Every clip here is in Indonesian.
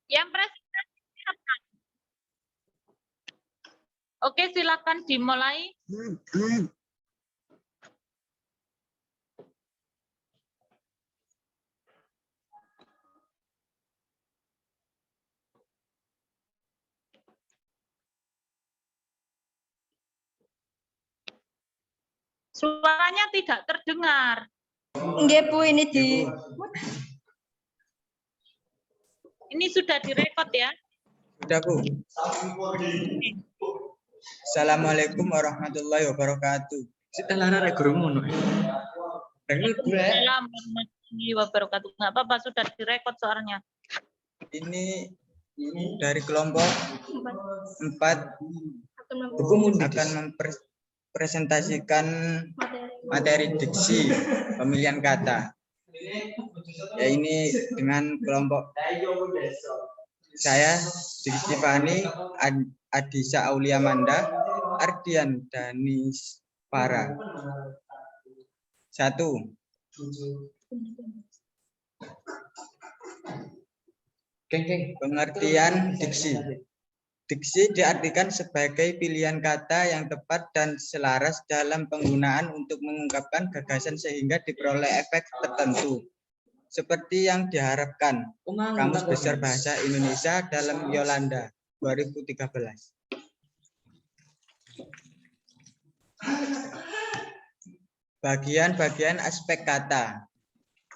Yang presentasi siapa? Oke, silakan dimulai. Suaranya tidak terdengar. Nggih, Bu, ini di Ini sudah direkod ya. Sudah, Bu. Assalamualaikum warahmatullahi wabarakatuh. Setelah rek guru ngono. Waalaikumsalam warahmatullahi wabarakatuh. Nggak apa-apa, sudah direkod suaranya. Ini dari kelompok 4 akan mempresentasikan materi diksi pemilihan kata. Ya, ini dengan kelompok saya, Diksi Fani, Adisa Aulia Manda, Ardian Danis Para. 1. Pengertian diksi. Diksi diartikan sebagai pilihan kata yang tepat dan selaras dalam penggunaan untuk mengungkapkan gagasan sehingga diperoleh efek tertentu. Seperti yang diharapkan Kamus Besar Bahasa Indonesia dalam Yolanda 2013. Bagian-bagian aspek kata.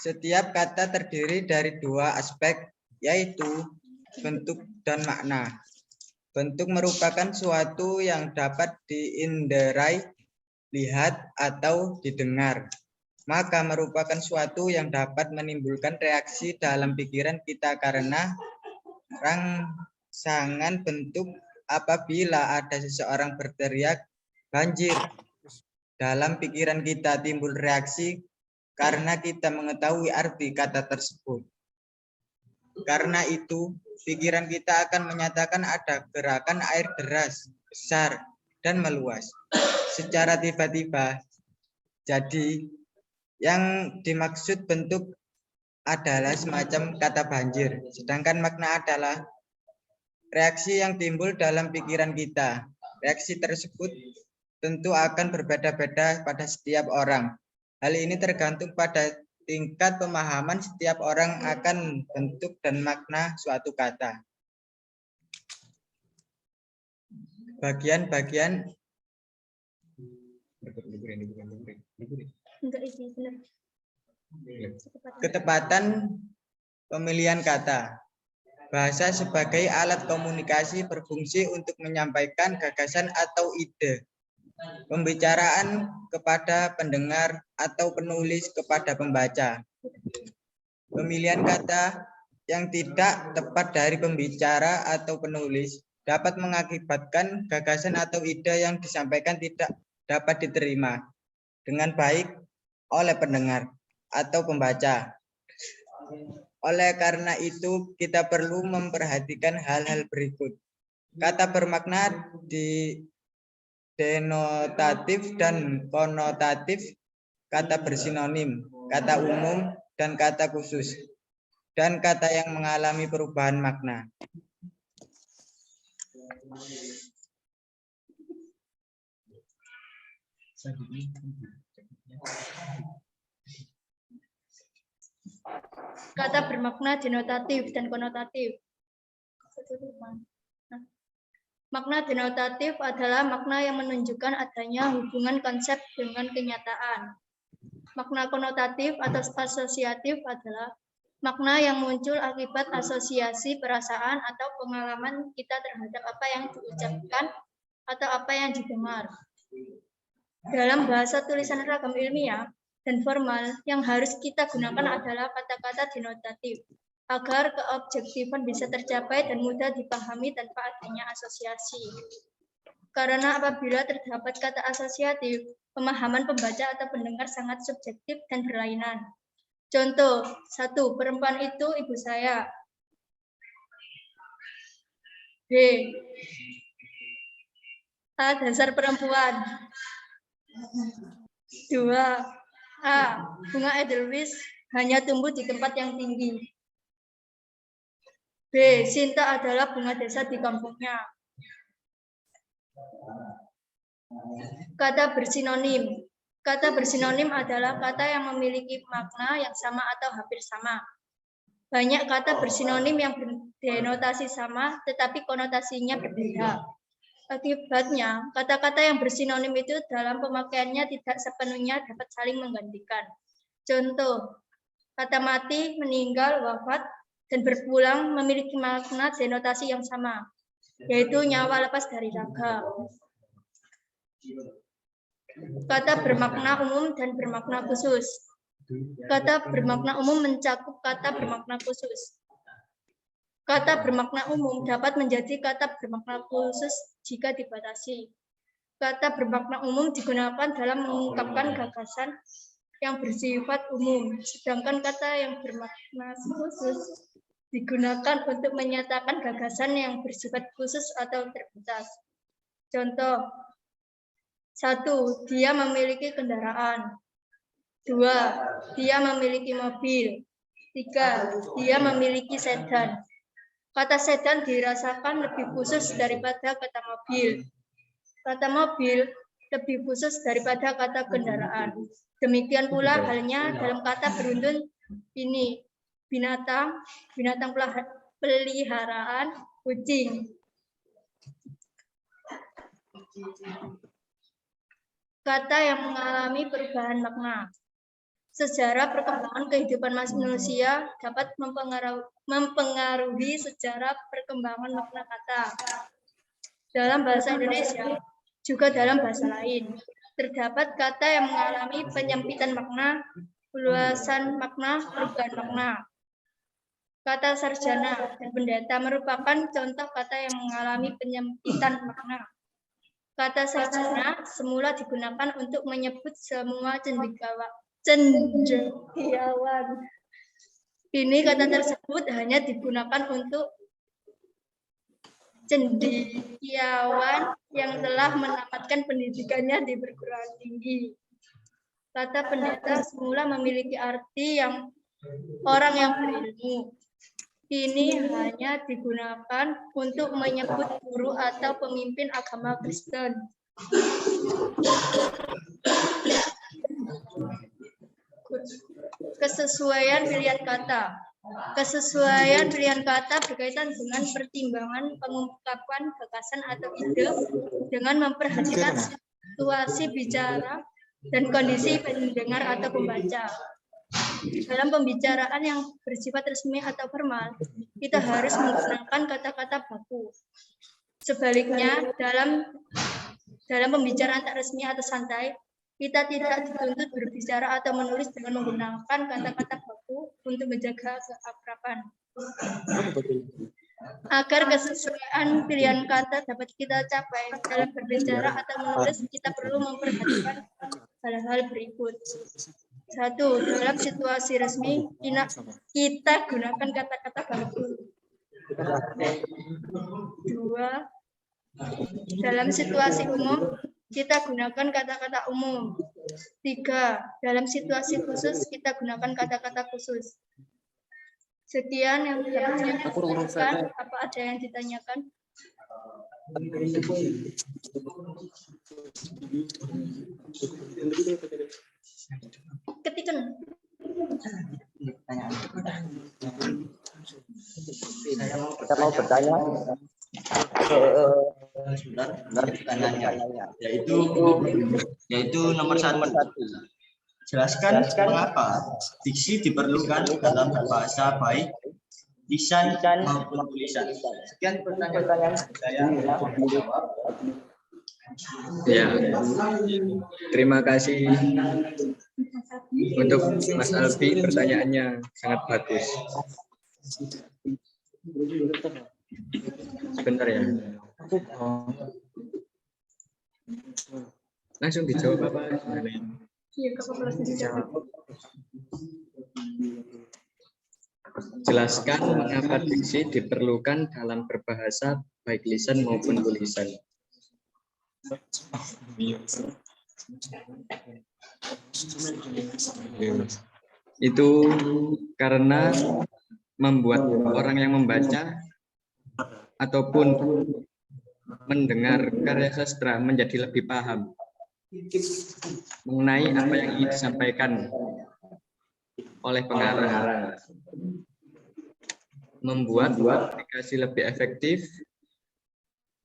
Setiap kata terdiri dari 2 aspek, yaitu bentuk dan makna. Bentuk merupakan suatu yang dapat diinderai, lihat, atau didengar. Maka merupakan suatu yang dapat menimbulkan reaksi dalam pikiran kita karena rangsangan bentuk. Apabila ada seseorang berteriak banjir, dalam pikiran kita timbul reaksi karena kita mengetahui arti kata tersebut. Karena itu, pikiran kita akan menyatakan ada gerakan air deras, besar, dan meluas secara tiba-tiba. Jadi, yang dimaksud bentuk adalah semacam kata banjir, sedangkan makna adalah reaksi yang timbul dalam pikiran kita. Reaksi tersebut tentu akan berbeda-beda pada setiap orang. Hal ini tergantung pada tingkat pemahaman setiap orang akan bentuk dan makna suatu kata. Bagian-bagian ketepatan pemilihan kata. Bahasa sebagai alat komunikasi berfungsi untuk menyampaikan gagasan atau ide. Pembicaraan kepada pendengar atau penulis kepada pembaca. Pemilihan kata yang tidak tepat dari pembicara atau penulis dapat mengakibatkan gagasan atau ide yang disampaikan tidak dapat diterima dengan baik oleh pendengar atau pembaca. Oleh karena itu, kita perlu memperhatikan hal-hal berikut. Kata bermakna di denotatif dan konotatif, kata bersinonim, kata umum, dan kata khusus, dan kata yang mengalami perubahan makna. kata bermakna denotatif dan konotatif. Makna denotatif adalah makna yang menunjukkan adanya hubungan konsep dengan kenyataan. Makna konotatif atau asosiatif adalah makna yang muncul akibat asosiasi perasaan atau pengalaman kita terhadap apa yang diucapkan atau apa yang didengar. Dalam bahasa tulisan ragam ilmiah dan formal, yang harus kita gunakan adalah kata-kata denotatif agar keobjektifan bisa tercapai dan mudah dipahami tanpa adanya asosiasi. Karena apabila terdapat kata asosiatif, pemahaman pembaca atau pendengar sangat subjektif dan berlainan. Contoh, 1. Perempuan itu ibu saya. B. A. Dasar perempuan. 2. A. Bunga edelweiss hanya tumbuh di tempat yang tinggi. B. Sinta adalah bunga desa di kampungnya. Kata bersinonim. Kata bersinonim adalah kata yang memiliki makna yang sama atau hampir sama. Banyak kata bersinonim yang berdenotasi sama, tetapi konotasinya berbeda. Akibatnya, kata-kata yang bersinonim itu dalam pemakaiannya tidak sepenuhnya dapat saling menggantikan. Contoh, kata mati, meninggal, wafat, dan berpulang memiliki makna denotasi yang sama, yaitu nyawa lepas dari raga. Kata bermakna umum dan bermakna khusus. Kata bermakna umum mencakup kata bermakna khusus. Kata bermakna umum dapat menjadi kata bermakna khusus jika dibatasi. Kata bermakna umum digunakan dalam mengungkapkan gagasan yang bersifat umum, sedangkan kata yang bermakna khusus digunakan untuk menyatakan gagasan yang bersifat khusus atau terbatas. Contoh, 1. Dia memiliki kendaraan. 2. Dia memiliki mobil. 3. Dia memiliki sedan. Kata sedan dirasakan lebih khusus daripada kata mobil. Kata mobil lebih khusus daripada kata kendaraan. Demikian pula halnya dalam kata beruntun ini. Binatang peliharaan, kucing. Kata yang mengalami perubahan makna. Sejarah perkembangan kehidupan manusia dapat mempengaruhi sejarah perkembangan makna kata. Dalam bahasa Indonesia, juga dalam bahasa lain, terdapat kata yang mengalami penyempitan makna, perluasan makna, perubahan makna. Kata sarjana dan pendeta merupakan contoh kata yang mengalami penyempitan makna. Kata sarjana semula digunakan untuk menyebut semua cendekiawan. Kini kata tersebut hanya digunakan untuk cendekiawan yang telah menamatkan pendidikannya di perguruan tinggi. Kata pendeta semula memiliki arti yang orang yang berilmu. Kini hanya digunakan untuk menyebut guru atau pemimpin agama Kristen. Kesesuaian pilihan kata. Kesesuaian pilihan kata berkaitan dengan pertimbangan pengungkapan gagasan atau ide dengan memperhatikan situasi bicara dan kondisi pendengar atau pembaca. Dalam pembicaraan yang bersifat resmi atau formal, kita harus menggunakan kata-kata baku. Sebaliknya, dalam pembicaraan tak resmi atau santai, kita tidak dituntut berbicara atau menulis dengan menggunakan kata-kata baku untuk menjaga keakraban. Agar kesesuaian pilihan kata dapat kita capai dalam berbicara atau menulis, kita perlu memperhatikan hal-hal berikut. 1. Dalam situasi resmi, kita gunakan kata-kata baku. 2. Dalam situasi umum, kita gunakan kata-kata umum. 3. Dalam situasi khusus, kita gunakan kata-kata khusus. Sekian yang dapat saya sampaikan. Apa ada yang ditanyakan? Ketikan. Kita mau bertanya. Pertanyaannya yaitu nomor 1. Jelaskan mengapa diksi diperlukan dalam bahasa baik lisan maupun tulisan. Sekian pertanyaan saya. Ya, terima kasih untuk Mas Alfi, pertanyaannya sangat bagus. Sebentar ya. Langsung dijawab apa? Jelaskan mengapa diksi diperlukan dalam berbahasa baik lisan maupun tulisan. Itu karena membuat orang yang membaca ataupun mendengar karya sastra menjadi lebih paham mengenai apa yang ingin disampaikan oleh pengarang, membuat komunikasi lebih efektif,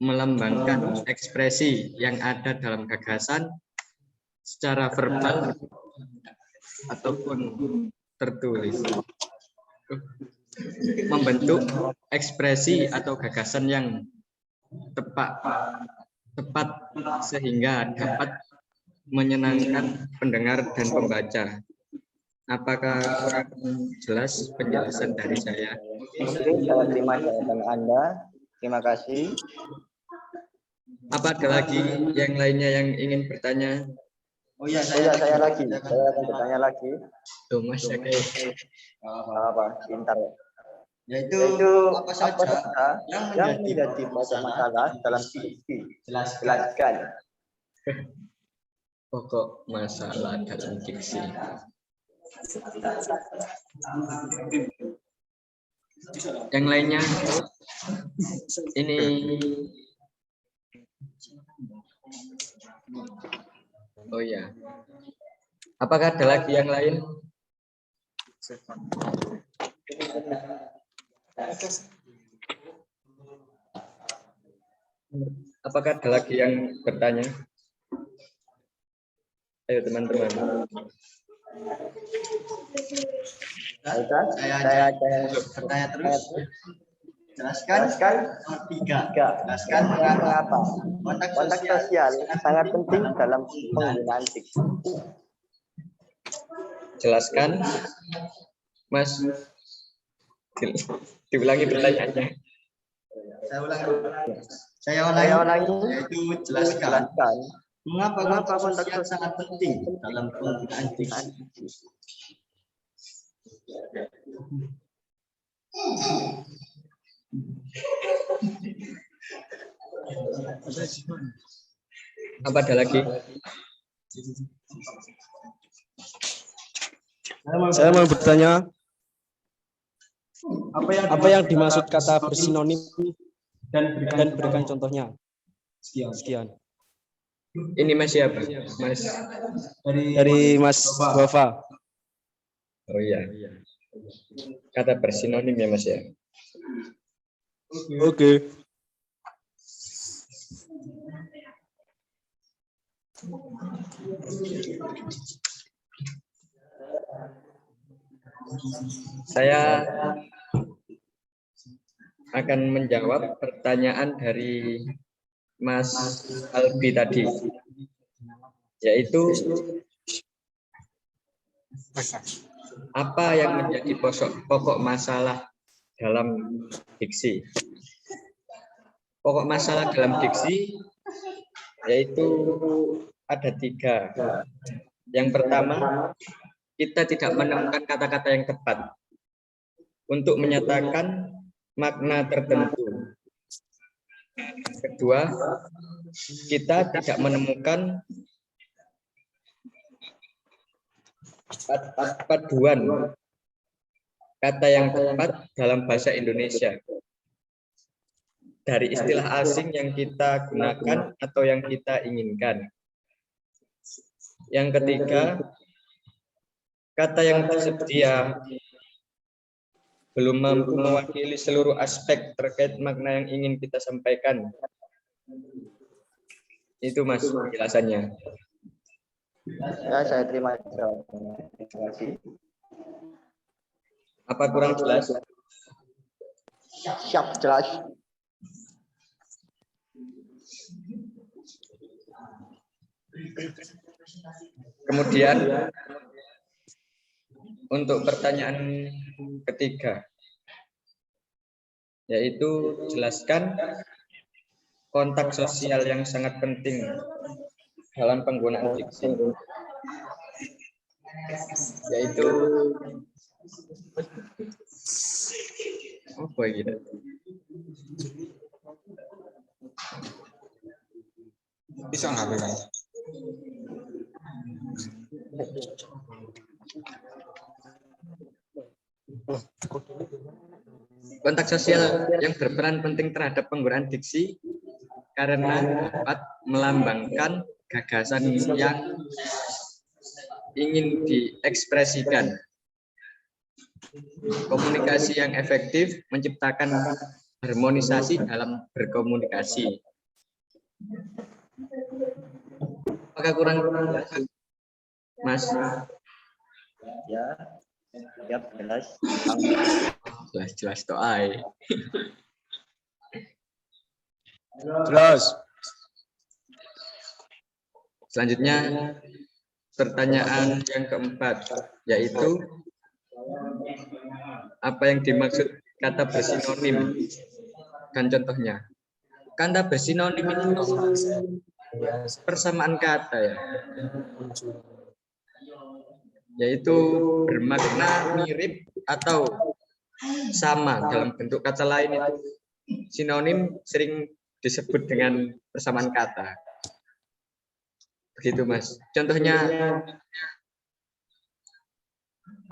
melambangkan ekspresi yang ada dalam gagasan secara verbal ataupun tertulis, membentuk ekspresi atau gagasan yang tepat sehingga dapat menyenangkan pendengar dan pembaca. Apakah kurang jelas penjelasan dari saya? Oke, saya terima jawaban Anda. Terima kasih. Apa ada lagi yang lainnya yang ingin bertanya? Oh ya, Saya lagi. Saya akan bertanya lagi. Tuh, Mas, oke. Apa? Pintar. Yaitu apa Apa saja saja yang yang menjadi menjadi pokok masalah dalam diksi? jelaskan. Jelaskan. Pokok masalah dalam diksi. Yang lainnya, ini oh ya, apakah ada lagi yang lain? Apakah ada lagi yang bertanya? Ayo teman-teman. Saya Bertanya terus. Jelaskan nomor 3. Jelaskan mengapa kontak kontak sosial sangat penting dalam penggunaan diksi. Jelaskan, Mas. Diulangi pertanyaannya. Saya Saya ulangi. ulangi. Yaitu jelaskan Jelaskan mengapa kontak sosial sangat penting dalam penggunaan diksi. Apa ada lagi? Saya mau bertanya, apa yang dimaksud kata bersinonim dan berikan contohnya. Sekian. Ini Mas siapa? Mas. Dari Mas Wafa. Oh iya. Kata bersinonim ya Mas ya. Oke. Saya akan menjawab pertanyaan dari Mas Albi tadi, yaitu apa yang menjadi pokok masalah dalam diksi. Pokok masalah dalam diksi yaitu ada 3. Yang pertama, kita tidak menemukan kata-kata yang tepat untuk menyatakan makna tertentu. Kedua, kita tidak menemukan paduan kata yang tepat dalam bahasa Indonesia dari istilah asing yang kita gunakan atau yang kita inginkan. Yang ketiga, kata yang tersedia belum mampu mewakili seluruh aspek terkait makna yang ingin kita sampaikan. Itu Mas penjelasannya. Ya, saya terima jawabannya. Terima kasih. Apa kurang jelas? Siap, jelas. Kemudian untuk pertanyaan ketiga, yaitu jelaskan kontak sosial yang sangat penting dalam penggunaan diksi, yaitu apa gitu? Bisa nggak Bang? Kontak sosial yang berperan penting terhadap penggunaan diksi karena dapat melambangkan gagasan yang ingin diekspresikan. Komunikasi yang efektif menciptakan harmonisasi dalam berkomunikasi. Apakah kurang jelas, Mas? Ya, siap, jelas. Jelas toh. Jelas. Selanjutnya pertanyaan yang keempat, yaitu apa yang dimaksud kata bersinonim dan contohnya. Kata bersinonim itu persamaan kata ya, yaitu bermakna mirip atau sama dalam bentuk kata lain. Itu sinonim sering disebut dengan persamaan kata. Begitu, Mas. Contohnya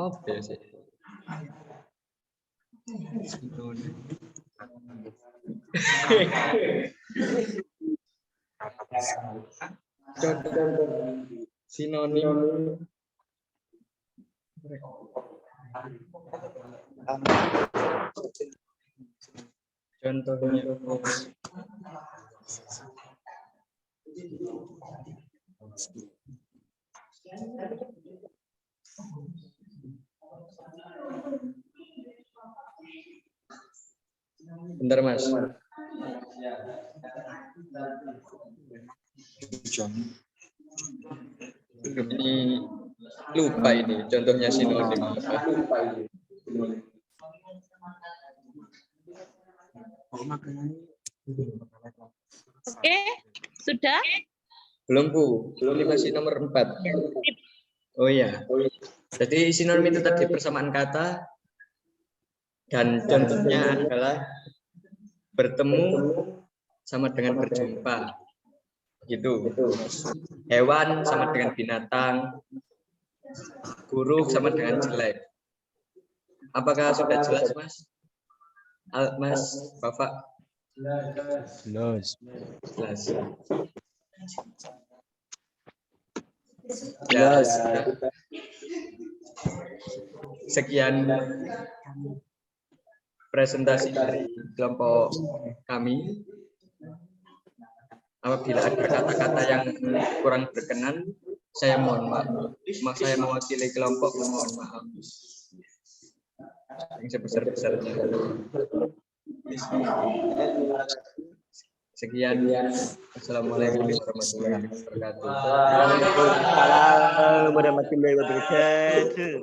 apa sih? Contoh sinonim contohnya bentar, Mas. Ini lupa ini contohnya sinonim apa? Oke, sudah? Belum, Bu. Ini masih nomor 4. Oh iya. Jadi sinonim itu tadi persamaan kata dan contohnya adalah bertemu sama dengan berjumpa. Gitu. Hewan sama dengan binatang. Buruk sama dengan jelek. Apakah sudah jelas, Mas? Mas, Bapak? Jelas. Jelas. Jelas. Sekian presentasi dari kelompok kami. Apabila ada kata-kata yang kurang berkenan, saya mohon maaf. Saya mewakili kelompok, mohon maaf. Yang sebesar-besarnya. Sekian. Assalamualaikum warahmatullahi wabarakatuh. Waalaikumsalam warahmatullahi wabarakatuh.